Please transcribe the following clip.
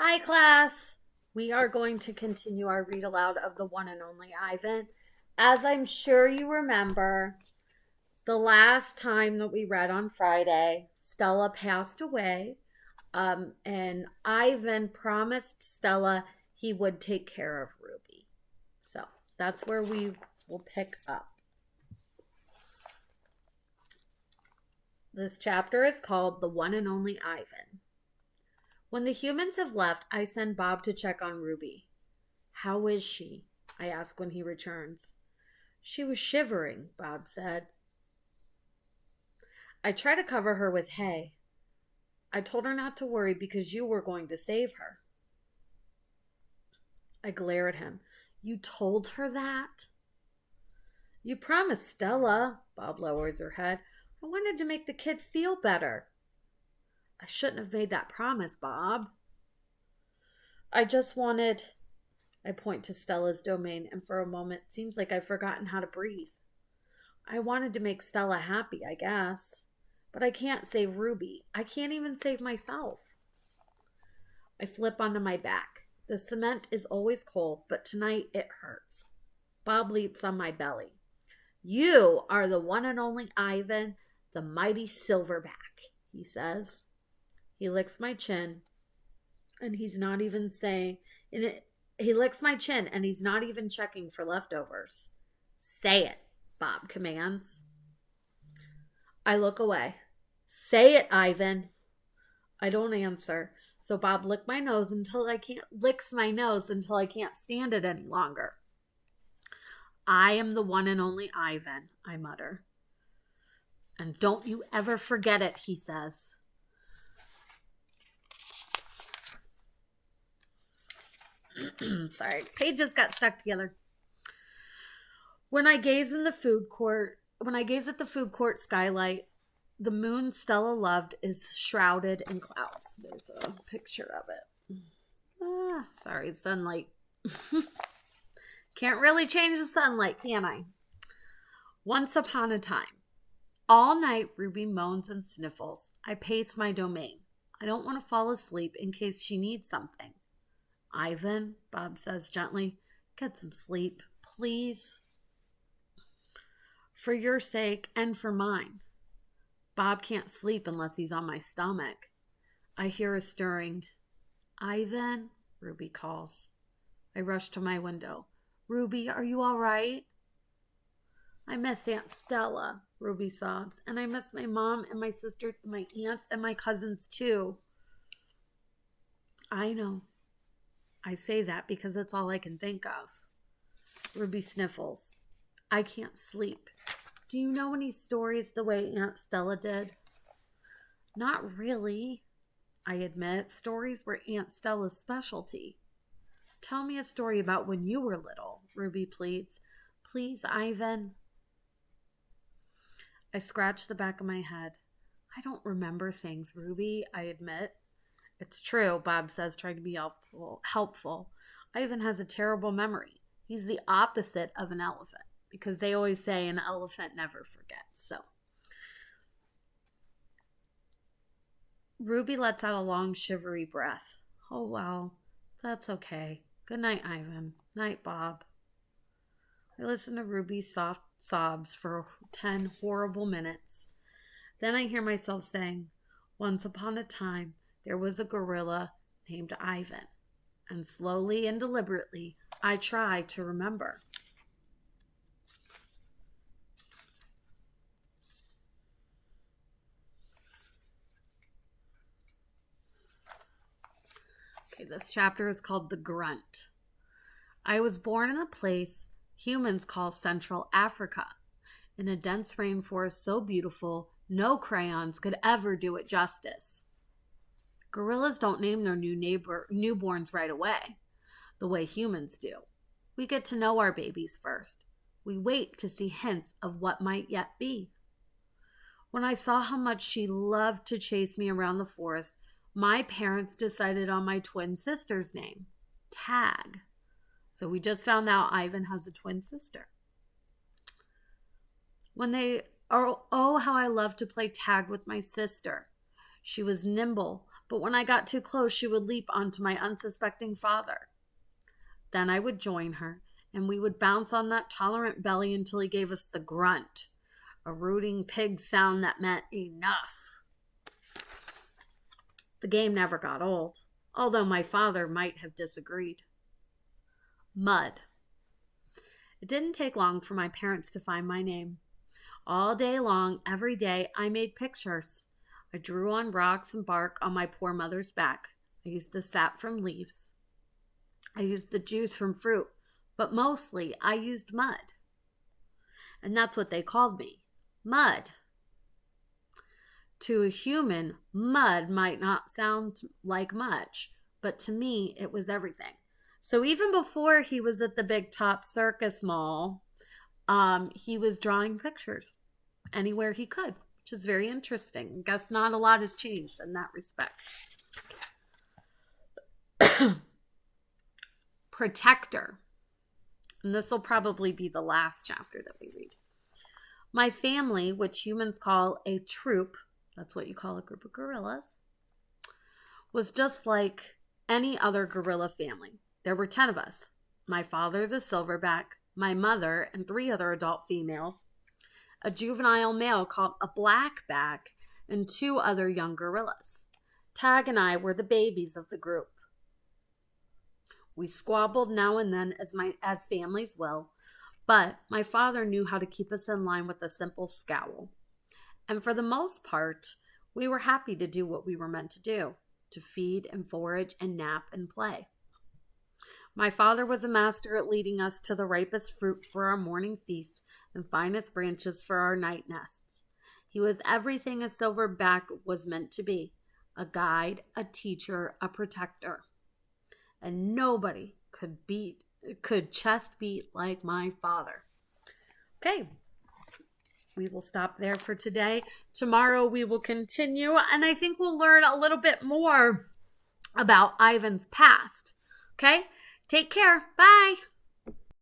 Hi, class. We are going to continue our read aloud of the one and only Ivan. As I'm sure you remember, the last time that we read on Friday, Stella passed away, and Ivan promised Stella he would take care of Ruby. So that's where we will pick up. This chapter is called The One and Only Ivan. When the humans have left, I send Bob to check on Ruby. How is she? I ask when he returns. She was shivering, Bob said. I try to cover her with hay. I told her not to worry because you were going to save her. I glare at him. You told her that? You promised Stella. Bob lowers her head. I wanted to make the kid feel better. I shouldn't have made that promise, Bob. I just wanted... I point to Stella's domain, and for a moment it seems like I've forgotten how to breathe. I wanted to make Stella happy, I guess. But I can't save Ruby. I can't even save myself. I flip onto my back. The cement is always cold, but tonight it hurts. Bob leaps on my belly. You are the one and only Ivan, the mighty Silverback, he says. He licks my chin, and he's not even saying... He licks my chin, and he's not even checking for leftovers. Say it, Bob commands. I look away. Say it, Ivan. I don't answer, so Bob licks my nose until I can't stand it any longer. I am the one and only Ivan, I mutter. And don't you ever forget it, he says. Sorry, pages got stuck together. When I gaze at the food court skylight, the moon Stella loved is shrouded in clouds. There's a picture of it. Sorry, sunlight. Can't really change the sunlight, can I? Once upon a time. All night, Ruby moans and sniffles. I pace my domain. I don't want to fall asleep in case she needs something. Ivan, Bob says gently, get some sleep, please. For your sake and for mine. Bob can't sleep unless he's on my stomach. I hear a stirring. Ivan, Ruby calls. I rush to my window. Ruby, are you all right? I miss Aunt Stella, Ruby sobs, and I miss my mom and my sisters and my aunts and my cousins too. I know. I say that because it's all I can think of. Ruby sniffles. I can't sleep. Do you know any stories the way Aunt Stella did? Not really, I admit. Stories were Aunt Stella's specialty. Tell me a story about when you were little, Ruby pleads. Please, Ivan. I scratch the back of my head. I don't remember things, Ruby, I admit. It's true, Bob says, trying to be helpful. Ivan has a terrible memory. He's the opposite of an elephant, because they always say an elephant never forgets. So Ruby lets out a long, shivery breath. Oh, well, that's okay. Good night, Ivan. Night, Bob. I listen to Ruby's soft sobs for 10 horrible minutes. Then I hear myself saying, once upon a time, there was a gorilla named Ivan. And slowly and deliberately, I try to remember. Okay, this chapter is called The Grunt. I was born in a place humans call Central Africa, in a dense rainforest so beautiful no crayons could ever do it justice. Gorillas don't name their newborns right away, the way humans do. We get to know our babies first. We wait to see hints of what might yet be. When I saw how much she loved to chase me around the forest, my parents decided on my twin sister's name, Tag. So we just found out Ivan has a twin sister. Oh, how I loved to play tag with my sister. She was nimble, But when I got too close, she would leap onto my unsuspecting father. Then I would join her, and we would bounce on that tolerant belly until he gave us the grunt, a rooting pig sound that meant enough. The game never got old, although my father might have disagreed. Mud. It didn't take long for my parents to find my name. All day long, every day, I made pictures. I drew on rocks and bark on my poor mother's back. I used the sap from leaves. I used the juice from fruit, but mostly I used mud. And that's what they called me, Mud. To a human, mud might not sound like much, but to me, it was everything. So even before he was at the Big Top Circus Mall, he was drawing pictures anywhere he could, which is very interesting. I guess not a lot has changed in that respect. Protector. And this will probably be the last chapter that we read. My family, which humans call a troop, that's what you call a group of gorillas, was just like any other gorilla family. There were 10 of us. My father, the silverback, my mother, and 3 other adult females, a juvenile male called a blackback, and 2 other young gorillas. Tag and I were the babies of the group. We squabbled now and then as families will, but my father knew how to keep us in line with a simple scowl. And for the most part, we were happy to do what we were meant to do, to feed and forage and nap and play. My father was a master at leading us to the ripest fruit for our morning feast and finest branches for our night nests. He was everything a silverback was meant to be, a guide, a teacher, a protector. And nobody could chest beat like my father. Okay, we will stop there for today. Tomorrow we will continue, and I think we'll learn a little bit more about Ivan's past. Okay? Take care. Bye.